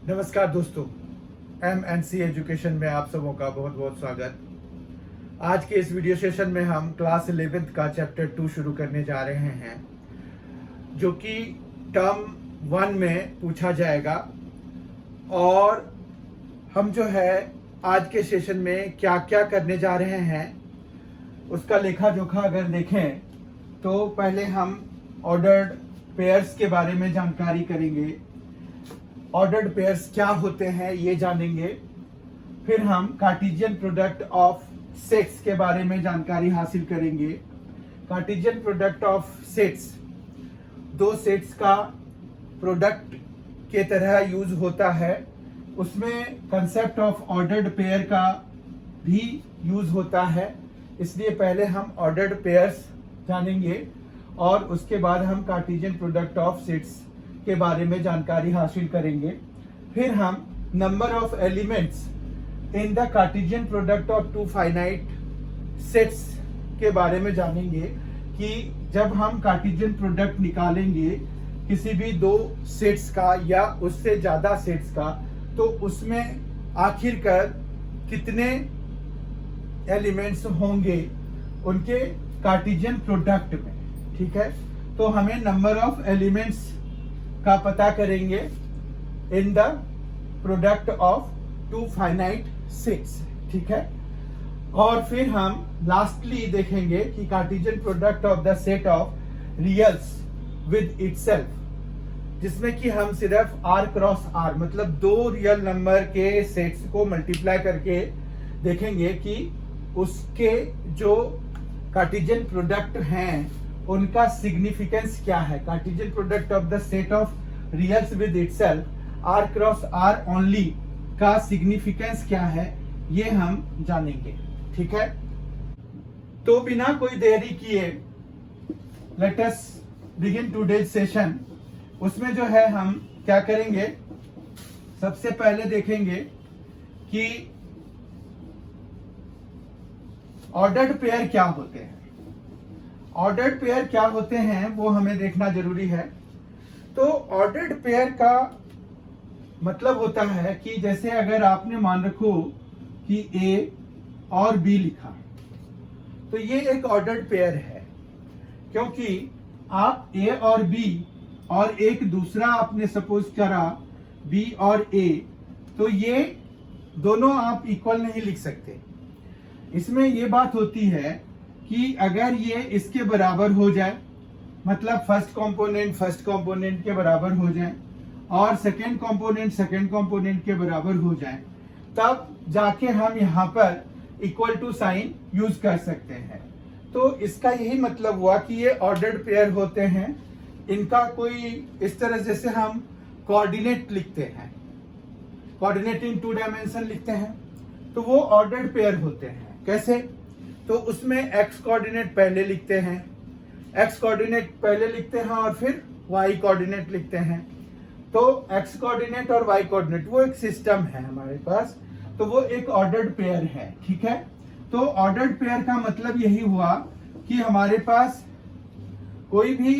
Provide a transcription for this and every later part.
नमस्कार दोस्तों, MNC education में आप सबों का बहुत बहुत स्वागत। आज के इस वीडियो सेशन में हम क्लास 11th का चैप्टर 2 शुरू करने जा रहे हैं, जो कि टर्म 1 में पूछा जाएगा। और हम जो है आज के सेशन में क्या क्या करने जा रहे हैं उसका लेखा जोखा अगर देखें तो पहले हम ऑर्डर्ड पेयर्स के बारे में जानकारी करेंगे। ऑर्डर्ड पेयर्स क्या होते हैं ये जानेंगे। फिर हम कार्टेशियन प्रोडक्ट ऑफ सेट्स के बारे में जानकारी हासिल करेंगे। कार्टेशियन प्रोडक्ट ऑफ सेट्स दो सेट्स का प्रोडक्ट के तरह यूज होता है, उसमें कंसेप्ट ऑफ ऑर्डर्ड पेयर का भी यूज होता है। इसलिए पहले हम ऑर्डर्ड पेयर्स जानेंगे और उसके बाद हम कार्टेशियन प्रोडक्ट ऑफ सेट्स के बारे में जानकारी हासिल करेंगे। फिर हम number of elements in the Cartesian product of two finite sets के बारे में जानेंगे कि जब हम कार्टेशियन प्रोडक्ट निकालेंगे किसी भी दो सेट्स का या उससे ज्यादा सेट्स का, तो उसमें आखिरकार कितने एलिमेंट्स होंगे उनके कार्टेशियन प्रोडक्ट में। ठीक है, तो हमें नंबर ऑफ एलिमेंट्स का पता करेंगे in the product of two finite sets. ठीक है, और फिर हम लास्टली देखेंगे कि Cartesian product of the set of reals with itself, जिसमें कि हम सिर्फ r क्रॉस r मतलब दो रियल नंबर के सेट्स को मल्टीप्लाई करके देखेंगे कि उसके जो कार्टेशियन प्रोडक्ट हैं उनका सिग्निफिकेंस क्या है। Cartesian product of the set of reals with itself r cross r only का सिग्निफिकेंस क्या है ये हम जानेंगे। ठीक है, तो बिना कोई देरी किए let us begin today's session. उसमें जो है हम क्या करेंगे, सबसे पहले देखेंगे कि ऑर्डर्ड पेयर क्या होते हैं। ऑर्डर्ड पेयर क्या होते हैं वो हमें देखना जरूरी है। तो ऑर्डर्ड पेयर का मतलब होता है कि जैसे अगर आपने मान रखो कि A और B लिखा, तो ये एक ऑर्डर्ड पेयर है, क्योंकि आप A और B और एक दूसरा आपने सपोज करा B और A, तो ये दोनों आप इक्वल नहीं लिख सकते। इसमें ये बात होती है कि अगर ये इसके बराबर हो जाए, मतलब फर्स्ट कंपोनेंट के बराबर हो जाए और सेकंड कंपोनेंट के बराबर हो जाए, तब जाके हम यहाँ पर इक्वल टू साइन यूज कर सकते हैं। तो इसका यही मतलब हुआ कि ये ऑर्डर्ड पेयर होते हैं। इनका कोई इस तरह जैसे हम कोऑर्डिनेट लिखते हैं, कोऑर्डिनेट इन 2 डायमेंशन लिखते हैं, तो वो ऑर्डर्ड पेयर होते हैं। कैसे? तो उसमें एक्स कोऑर्डिनेट पहले लिखते हैं, और फिर वाई कोऑर्डिनेट लिखते हैं। तो एक्स कोऑर्डिनेट और वाई कोऑर्डिनेट वो एक सिस्टम है हमारे पास, तो वो एक ऑर्डर्ड पेयर है। ठीक है, तो ऑर्डर्ड पेयर का मतलब यही हुआ कि हमारे पास कोई भी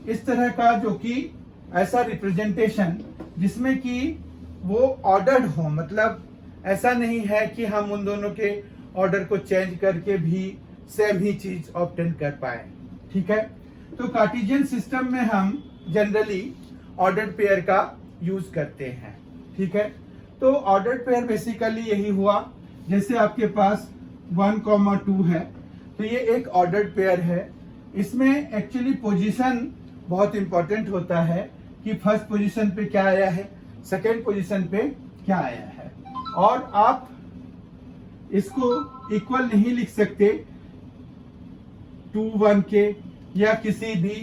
इस तरह का जो कि ऐसा रिप्रेजेंटेशन जिसमें कि वो ऑर्डर्ड हो, मतलब ऐसा नहीं है कि हम उन दोनों के ऑर्डर को चेंज करके भी सेम ही चीज ऑब्टेन कर पाए। ठीक है, तो कार्टेशियन सिस्टम में हम जनरली ऑर्डर्ड पेयर का यूज करते हैं। ठीक है, तो ऑर्डर्ड पेयर बेसिकली यही हुआ, जैसे आपके पास 1, 2 है, तो ये एक ऑर्डर्ड पेयर है। इसमें एक्चुअली पोजीशन बहुत इंपॉर्टेंट होता है कि फर्स्ट पोजीशन पे क्या आया है, सेकेंड पोजीशन पे क्या आया है, और आप इसको इक्वल नहीं लिख सकते 2, 1 के या किसी भी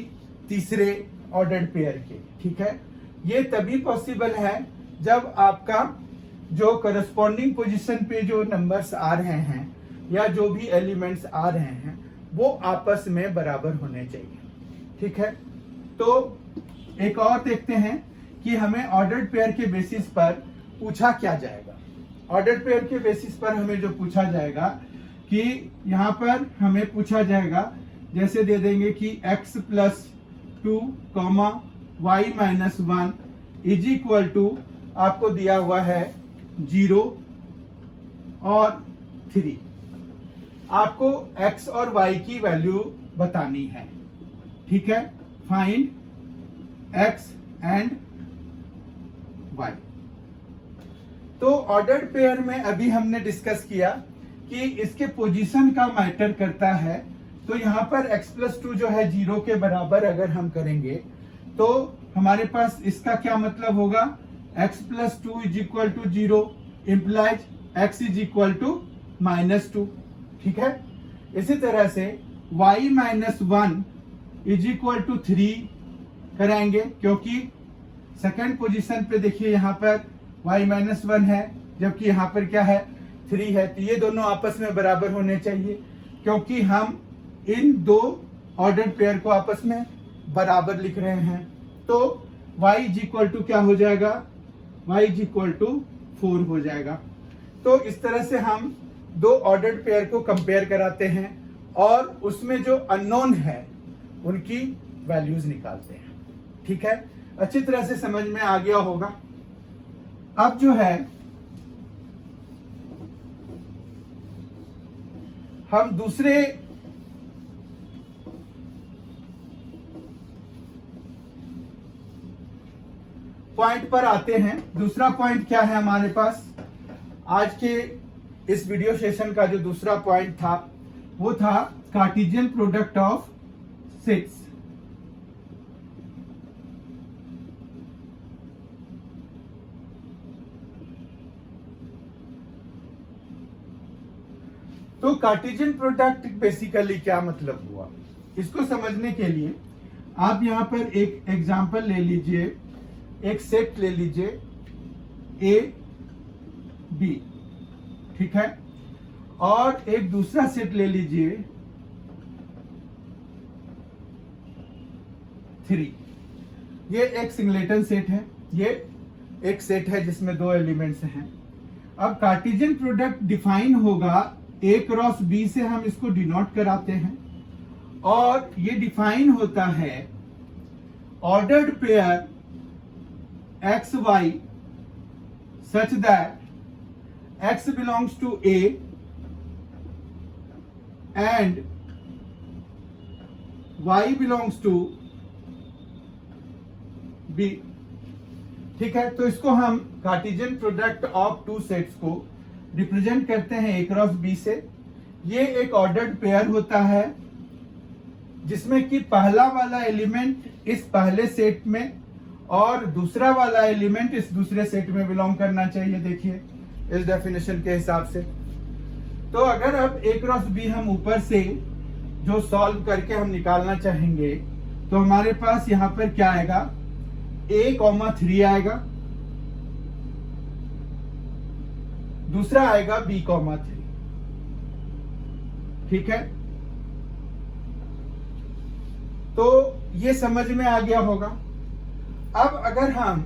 तीसरे ऑर्डर्ड पेयर के। ठीक है, ये तभी पॉसिबल है जब आपका जो करस्पॉन्डिंग पोजीशन पे जो नंबर्स आ रहे हैं या जो भी एलिमेंट्स आ रहे हैं वो आपस में बराबर होने चाहिए। ठीक है, तो एक और देखते हैं कि हमें ऑर्डर्ड पेयर के बेसिस पर पूछा क्या जाएगा। ऑर्डर्ड पेयर के बेसिस पर हमें जो पूछा जाएगा कि यहाँ पर हमें पूछा जाएगा, जैसे दे देंगे कि x + 2, y - 1 is equal to आपको दिया हुआ है 0 और 3। आपको x और y की वैल्यू बतानी है, ठीक है। Find x and y। तो ऑर्डर्ड पेयर में अभी हमने डिस्कस किया कि इसके पोजीशन का मैटर करता है। तो यहां पर x+2 जो है 0 के बराबर अगर हम करेंगे तो हमारे पास इसका क्या मतलब होगा, x+2 = 0 इंप्लाइज x = -2, ठीक है। इसी तरह से y-1 = 3 कराएंगे, क्योंकि सेकंड पोजीशन पे देखिए यहां पर y-1 है, जबकि यहां पर क्या है 3 है। तो ये दोनों आपस में बराबर होने चाहिए, क्योंकि हम इन दो ऑर्डर्ड पेयर को आपस में बराबर लिख रहे हैं। तो y = क्या हो जाएगा, y = 4 हो जाएगा। तो इस तरह से हम दो ऑर्डर्ड पेयर को कंपेयर कराते हैं और उसमें जो अननोन है उनकी वैल्यूज निकालते हैं, ठीक है। अच्छी तरह से समझ में आ गया होगा। अब जो है हम दूसरे पॉइंट पर आते हैं। दूसरा पॉइंट क्या है हमारे पास, आज के इस वीडियो सेशन का जो दूसरा पॉइंट था वो था कार्टेशियन प्रोडक्ट ऑफ सेट्स। तो कार्टेशियन प्रोडक्ट बेसिकली क्या मतलब हुआ, इसको समझने के लिए आप यहां पर एक एग्जांपल ले लीजिए, एक सेट ले लीजिए ए बी, ठीक है, और एक दूसरा सेट ले लीजिए 3। ये एक सिंगलेटन सेट है, ये एक सेट है जिसमें 2 एलिमेंट्स हैं। अब कार्टेशियन प्रोडक्ट डिफाइन होगा A क्रॉस B से, हम इसको डिनोट कराते हैं, और ये डिफाइन होता है ordered pair X Y such that x belongs to A and y belongs to B, ठीक है। तो इसको हम कार्टेशियन प्रोडक्ट ऑफ 2 सेट्स को रिप्रेजेंट करते हैं A क्रॉस B से। ये एक ऑर्डर्ड पेयर होता है जिसमें कि पहला वाला एलिमेंट इस पहले सेट में और दूसरा वाला एलिमेंट इस दूसरे सेट में बिलोंग करना चाहिए। देखिए इस डेफिनेशन के हिसाब से। तो अगर अब A क्रॉस B हम ऊपर से जो सॉल्व करके हम निकालना चाहेंगे तो हमारे पास यहां पर क्या आएगा, A, 3 आएगा, दूसरा आएगा B, 3, ठीक है। तो ये समझ में आ गया होगा। अब अगर हम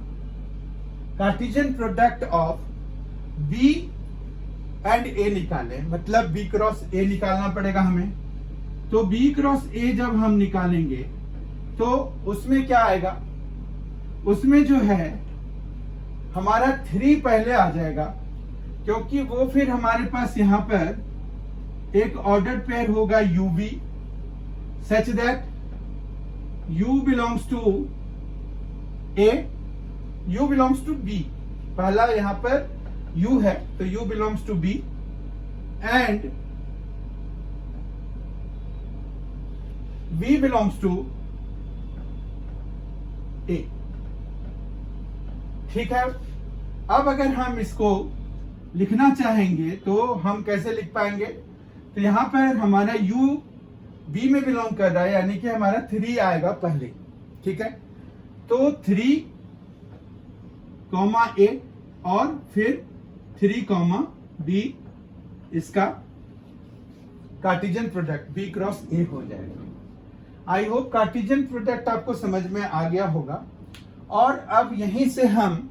Cartesian product of B and A निकालें, मतलब B क्रॉस A निकालना पड़ेगा हमें, तो B क्रॉस A जब हम निकालेंगे तो उसमें क्या आएगा, उसमें जो है हमारा 3 पहले आ जाएगा, क्योंकि वो फिर हमारे पास यहां पर एक ऑर्डर्ड पेयर होगा UB such that U belongs to A, U belongs to B। पहला यहां पर U है तो U belongs to B and V belongs to A, ठीक है। अब अगर हम इसको लिखना चाहेंगे तो हम कैसे लिख पाएंगे, तो यहां पर हमारा U B में बिलोंग कर रहा है, यानी कि हमारा 3 आएगा पहले, ठीक है। तो 3, A और फिर 3, B, इसका Cartesian product B cross A हो जाएगा। आई होप कार्टेशियन प्रोडक्ट आपको समझ में आ गया होगा। और अब यहीं से हम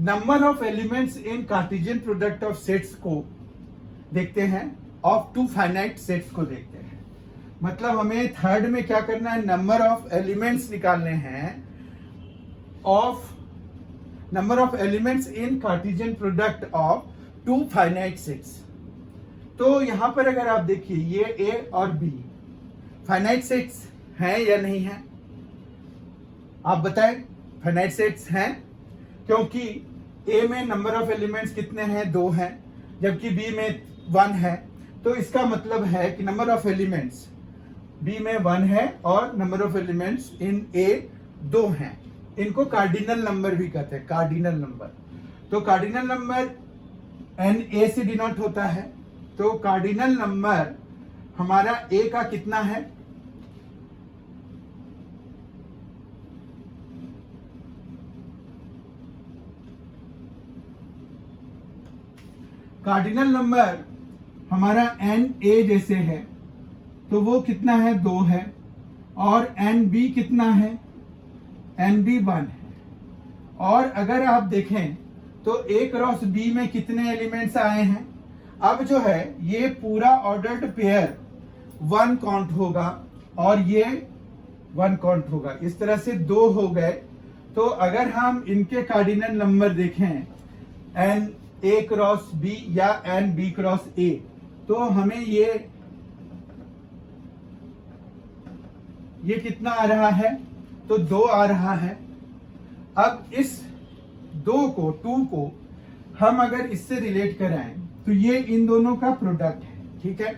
number of elements in Cartesian product of sets को देखते हैं, ऑफ 2 फाइनाइट सेट्स को देखते हैं। मतलब हमें थर्ड में क्या करना है, नंबर ऑफ एलिमेंट्स निकालने हैं of number of elements in Cartesian product of two finite sets. तो यहां पर अगर आप देखिए ये ए और बी फाइनाइट सेट्स हैं या नहीं हैं, आप बताएं। फाइनाइट सेट्स हैं क्योंकि ए में नंबर ऑफ एलिमेंट्स कितने हैं, 2 हैं, जबकि बी में 1 है। तो इसका मतलब है कि नंबर ऑफ एलिमेंट्स बी में 1 है और नंबर ऑफ एलिमेंट्स इन ए 2 हैं। इनको कार्डिनल नंबर भी कहते हैं, कार्डिनल नंबर। तो कार्डिनल नंबर एन ए से डिनोट होता है। तो कार्डिनल नंबर हमारा ए का कितना है, कार्डिनल नंबर हमारा एन ए जैसे है तो वो कितना है, 2 है। और एन बी कितना है, एन बी 1 है। और अगर आप देखें तो ए क्रॉस बी में कितने एलिमेंट्स आए हैं, अब जो है ये पूरा ऑर्डर्ड पेयर 1 काउंट होगा और ये 1 काउंट होगा। इस तरह से 2 हो गए। तो अगर हम इनके कार्डिनल नंबर देखें एन ए क्रॉस बी या एन बी क्रॉस ए, तो हमें ये कितना आ रहा है, तो 2 आ रहा है। अब इस 2 को हम अगर इससे रिलेट कराएं तो ये इन दोनों का प्रोडक्ट है, ठीक है।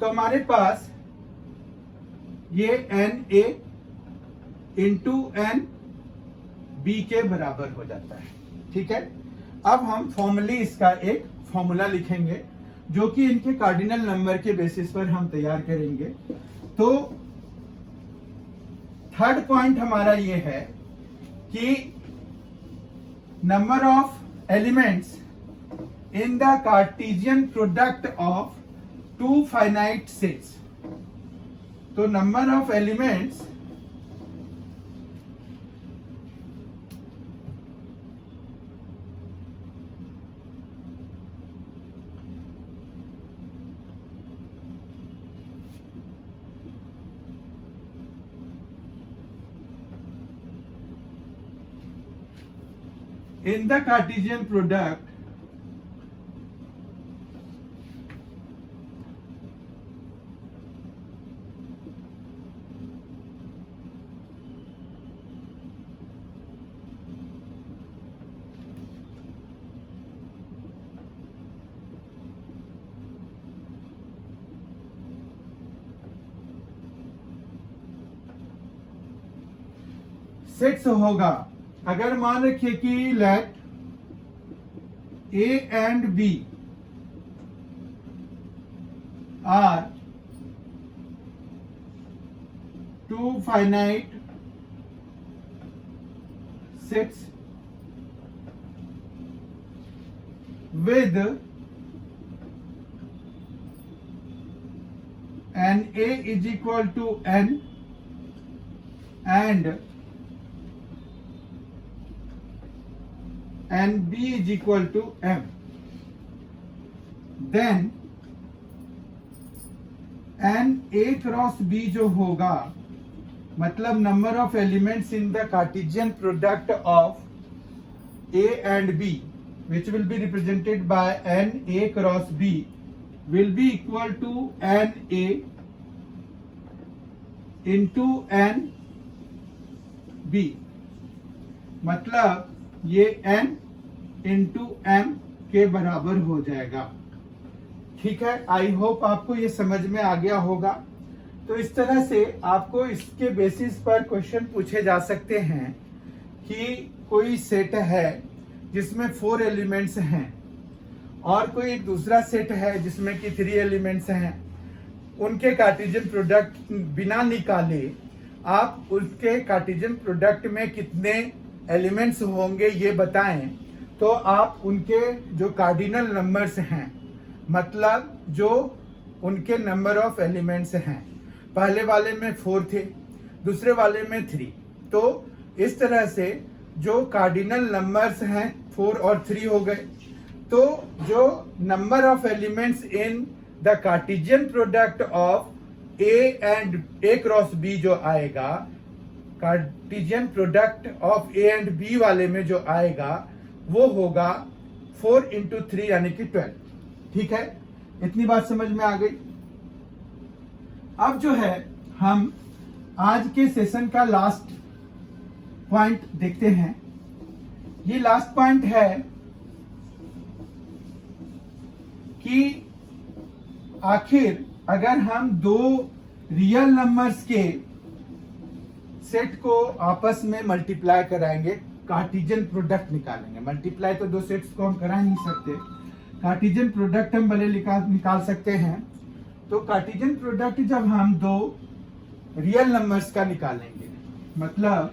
तो हमारे पास ये n A into n B के बराबर हो जाता है, ठीक है। अब हम फॉर्मली इसका एक फॉर्मूला लिखेंगे जो कि इनके कार्डिनल नंबर के बेसिस पर हम तैयार करेंगे। तो थर्ड पॉइंट हमारा ये है कि number of elements in the Cartesian product of 2 finite sets. तो number of elements in the Cartesian product sets होगा। अगर मान रखिए कि let A and B are 2 finite sets with n a is equal to n and n b is equal to m, then n a cross b जो होगा मतलब number of elements in the Cartesian product of a and b which will be represented by n a cross b will be equal to n a into n b, मतलब ये n into m के बराबर हो जाएगा। ठीक है, I hope आपको ये समझ में आ गया होगा। तो इस तरह से आपको इसके बेसिस पर क्वेश्चन पूछे जा सकते हैं कि कोई सेट है जिसमें 4 एलिमेंट्स हैं और कोई एक दूसरा सेट है जिसमें कि 3 एलिमेंट्स हैं, उनके कार्टेशियन प्रोडक्ट बिना निकाले आप उसके कार्टेशियन प्रोडक्ट में कितने एलिमेंट्स होंगे ये बताएं, तो आप उनके जो कार्डिनल नंबर्स हैं मतलब जो उनके नंबर ऑफ एलिमेंट्स हैं, पहले वाले में 4 थे, दूसरे वाले में 3, तो इस तरह से जो कार्डिनल नंबर्स हैं 4 और 3 हो गए। तो जो number of elements in the Cartesian product of A and A cross B जो आएगा, Cartesian product of A and B वाले में जो आएगा वो होगा 4 इंटू 3 यानी कि 12। ठीक है, इतनी बात समझ में आ गई। अब जो है हम आज के सेशन का लास्ट पॉइंट देखते हैं। ये लास्ट पॉइंट है कि आखिर अगर हम दो रियल नंबर्स के सेट को आपस में मल्टीप्लाई कराएंगे, कार्टेशियन प्रोडक्ट निकालेंगे। मल्टीप्लाई तो दो सेट्स को हम करा नहीं सकते, कार्टेशियन प्रोडक्ट हम भले निकाल सकते हैं। तो कार्टेशियन प्रोडक्ट जब हम दो रियल नंबर्स का निकालेंगे, मतलब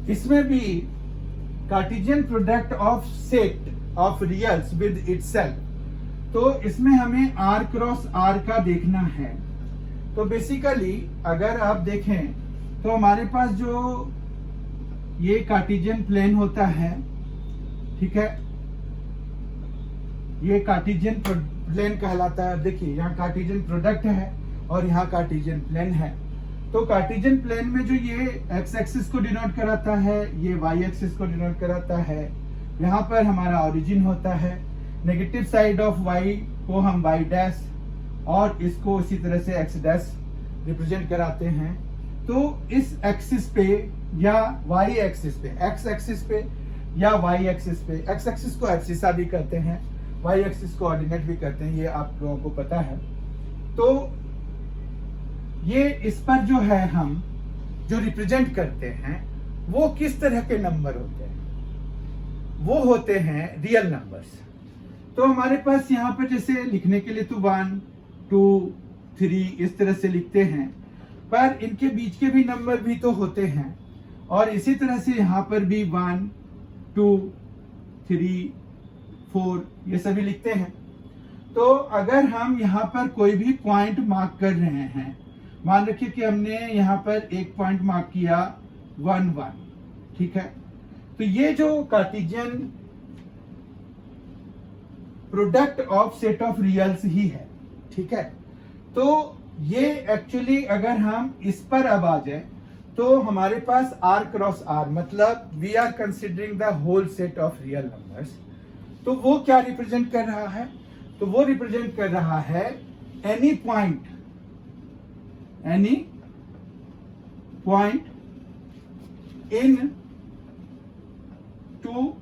इसमें भी Cartesian product of set of reals with itself, तो इसमें हमें r क्रॉस r का देखना है। तो बेसिकली अगर आप देखें तो हमारे पास जो ये कार्टेशियन प्लेन होता है, ठीक है, ये कार्टेशियन प्लेन कहलाता है। देखिए यहाँ कार्टेशियन प्रोडक्ट है और यहाँ कार्टेशियन प्लेन है। तो कार्टेशियन प्लेन में जो ये एक्स एक्सिस को डिनोट कराता है, ये वाई एक्सिस को डिनोट कराता है। यहाँ पर हमारा ओरिजिन होता है, नेगेटिव साइड ऑफ वाई को हम वाई डैश और इसको इसी तरह से एक्स डैश रिप्रेजेंट कराते हैं। तो इस एक्सिस पे या वाई एक्सिस पे, एक्स एक्सिस पे या वाई एक्सिस पे, एक्स एक्सिस को एब्सिसा भी कहते हैं, वाई एक्सिस को ऑर्डिनेट भी कहते हैं, ये आप लोगों को पता है। तो ये इस पर जो है हम जो रिप्रेजेंट करते हैं वो किस तरह के नंबर होते हैं, वो होते हैं रियल नंबर्स। तो हमारे पास यहाँ पर जैसे लिखने के लिए तो 1 2 3 इस तरह से लिखते हैं, पर इनके बीच के भी नंबर भी तो होते हैं। और इसी तरह से यहाँ पर भी 1 2 3 4 ये सभी लिखते हैं। तो अगर हम यहाँ पर कोई भी पॉइंट मार्क कर रहे हैं, मान रखिए कि हमने यहाँ पर एक पॉइंट मार्क किया 1 1, ठीक है, तो ये जो Cartesian product of set of reals ही है। ठीक है, तो ये एक्चुअली अगर हम इस पर अब आ जाए तो हमारे पास r क्रॉस r, मतलब we are considering the whole set of real numbers. तो वो क्या रिप्रेजेंट कर रहा है? तो वो रिप्रेजेंट कर रहा है एनी पॉइंट इन 2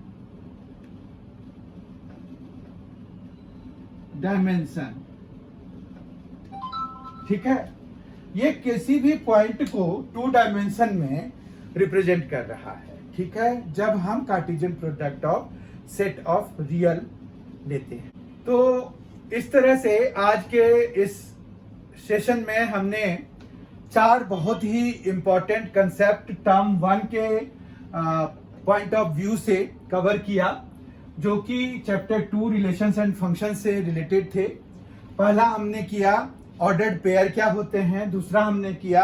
डायमेंशन। ठीक है, ये किसी भी पॉइंट को 2 डायमेंशन में रिप्रेजेंट कर रहा है। ठीक है, जब हम Cartesian product of set of real लेते हैं। तो इस तरह से आज के इस सेशन में हमने 4 बहुत ही इंपॉर्टेंट कंसेप्ट टर्म 1 के पॉइंट ऑफ व्यू से कवर किया, जो कि चैप्टर 2 रिलेशंस एंड फंक्शन से रिलेटेड थे। पहला हमने किया ऑर्डर्ड पेयर क्या होते हैं, दूसरा हमने किया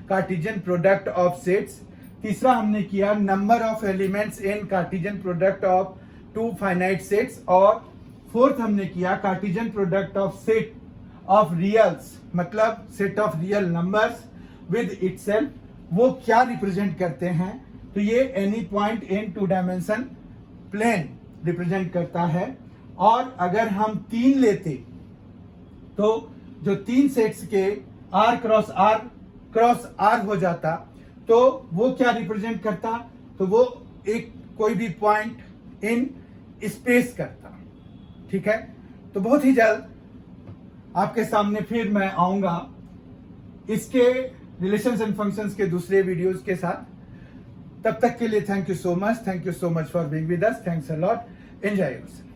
कार्टेशियन प्रोडक्ट ऑफ सेट्स, तीसरा हमने किया number of elements in Cartesian product of 2 finite sets, और फोर्थ हमने किया Cartesian product of set of reals, मतलब set of real numbers with itself, वो क्या रिप्रेजेंट करते हैं। तो ये any point in 2 dimension plane represent करता है। और अगर हम 3 लेते तो जो 3 सेट्स के r क्रॉस r हो जाता, तो वो क्या रिप्रेजेंट करता, तो वो एक कोई भी पॉइंट इन स्पेस करता। ठीक है, तो बहुत ही जल्द आपके सामने फिर मैं आऊंगा इसके रिलेशंस एंड फंक्शंस के दूसरे वीडियोस के साथ। तब तक के लिए thank you so much for being with us, thanks a lot, enjoy yourself.